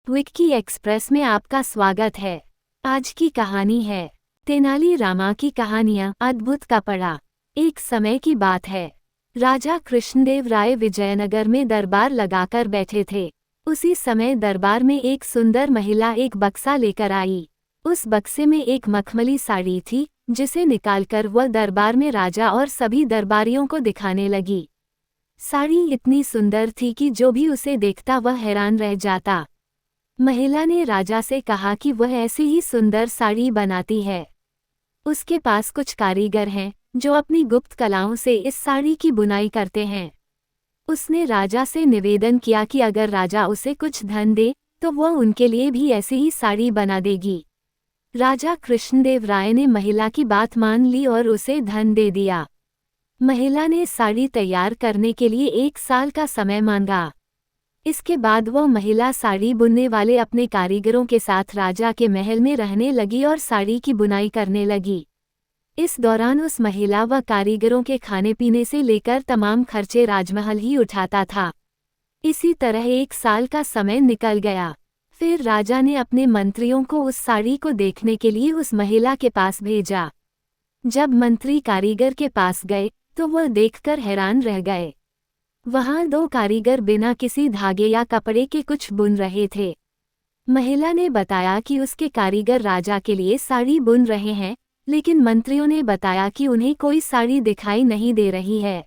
Vicky express में आपका स्वागत है। आज की कहानी है तेनाली रामा की कहानियां अद्भुत का पड़ा। एक समय की बात है, राजा कृष्णदेव राय विजयनगर में दरबार लगाकर बैठे थे। उसी समय दरबार में एक सुंदर महिला एक बक्सा लेकर आई। उस बक्से में एक मखमली साड़ी थी, जिसे निकालकर वह दरबार में राजा और सभी दरबारियों को दिखाने लगी। साड़ी इतनी सुंदर थी कि जो भी उसे देखता वह हैरान रह जाता। महिला ने राजा से कहा कि वह ऐसी ही सुंदर साड़ी बनाती है। उसके पास कुछ कारीगर हैं जो अपनी गुप्त कलाओं से इस साड़ी की बुनाई करते हैं। उसने राजा से निवेदन किया कि अगर राजा उसे कुछ धन दे तो वह उनके लिए भी ऐसी ही साड़ी बना देगी। राजा कृष्णदेव राय ने महिला की बात मान ली और उसे धन दे दिया। महिला ने साड़ी तैयार करने के लिए 1 साल का समय मांगा। इसके बाद वह महिला साड़ी बुनने वाले अपने कारीगरों के साथ राजा के महल में रहने लगी और साड़ी की बुनाई करने लगी। इस दौरान उस महिला व कारीगरों के खाने पीने से लेकर तमाम खर्चे राजमहल ही उठाता था। इसी तरह 1 साल का समय निकल गया। फिर राजा ने अपने मंत्रियों को उस साड़ी को देखने के लिए उस महिला के पास भेजा। जब मंत्री कारीगर के पास गए तो वह देखकर हैरान रह गए। वहां 2 कारीगर बिना किसी धागे या कपड़े के कुछ बुन रहे थे। महिला ने बताया कि उसके कारीगर राजा के लिए साड़ी बुन रहे हैं, लेकिन मंत्रियों ने बताया कि उन्हें कोई साड़ी दिखाई नहीं दे रही है।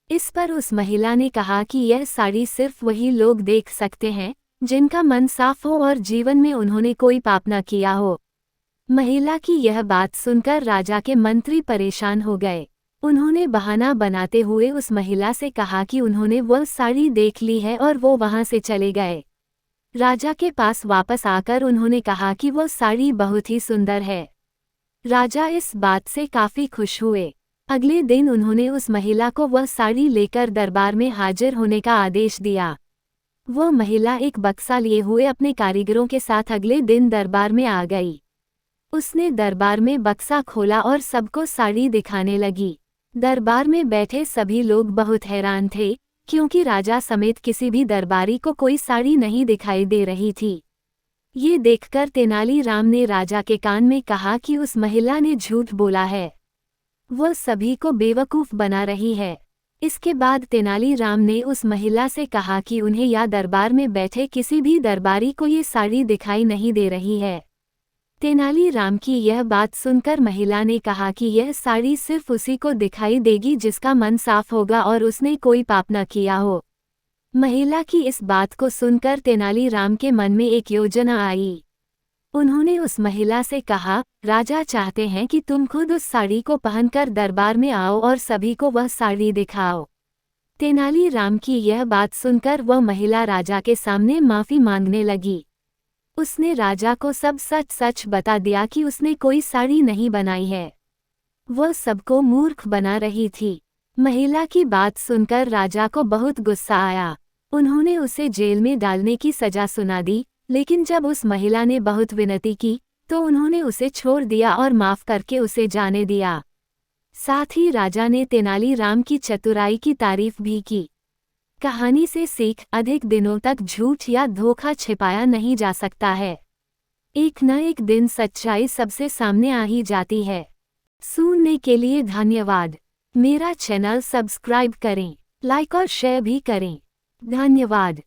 इस पर उस महिला ने कहा कि यह साड़ी सिर्फ वही लोग देख सकते हैं जिनका मन साफ हो और जीवन में उन्होंने कोई पाप न किया हो। महिला की यह बात सुनकर राजा के मंत्री परेशान हो गए। उन्होंने बहाना बनाते हुए उस महिला से कहा कि उन्होंने वह साड़ी देख ली है और वो वहां से चले गए। राजा के पास वापस आकर उन्होंने कहा कि वह साड़ी बहुत ही सुंदर है। राजा इस बात से काफी खुश हुए। अगले दिन उन्होंने उस महिला को वह साड़ी लेकर दरबार में हाजिर होने का आदेश दिया। वह महिला एक बक्सा लिए हुए अपने कारीगरों के साथ अगले दिन दरबार में आ गई। उसने दरबार में बक्सा खोला और सबको साड़ी दिखाने लगी। दरबार में बैठे सभी लोग बहुत हैरान थे, क्योंकि राजा समेत किसी भी दरबारी को कोई साड़ी नहीं दिखाई दे रही थी। ये देखकर तेनालीराम ने राजा के कान में कहा कि उस महिला ने झूठ बोला है, वह सभी को बेवकूफ़ बना रही है। इसके बाद तेनालीराम ने उस महिला से कहा कि उन्हें या दरबार में बैठे किसी भी दरबारी को ये साड़ी दिखाई नहीं दे रही है। तेनालीराम की यह बात सुनकर महिला ने कहा कि यह साड़ी सिर्फ उसी को दिखाई देगी जिसका मन साफ होगा और उसने कोई पाप न किया हो। महिला की इस बात को सुनकर तेनालीराम के मन में एक योजना आई। उन्होंने उस महिला से कहा, राजा चाहते हैं कि तुम खुद उस साड़ी को पहनकर दरबार में आओ और सभी को वह साड़ी दिखाओ। तेनालीराम की यह बात सुनकर वह महिला राजा के सामने माफ़ी मांगने लगी। उसने राजा को सब सच सच बता दिया कि उसने कोई साड़ी नहीं बनाई है। वह सबको मूर्ख बना रही थी। महिला की बात सुनकर राजा को बहुत गुस्सा आया। उन्होंने उसे जेल में डालने की सजा सुना दी, लेकिन जब उस महिला ने बहुत विनती की तो उन्होंने उसे छोड़ दिया और माफ़ करके उसे जाने दिया। साथ ही राजा ने तेनालीराम की चतुराई की तारीफ भी की। कहानी से सीख, अधिक दिनों तक झूठ या धोखा छिपाया नहीं जा सकता है। एक न एक दिन सच्चाई सबसे सामने आ ही जाती है। सुनने के लिए धन्यवाद। मेरा चैनल सब्सक्राइब करें, लाइक और शेयर भी करें। धन्यवाद।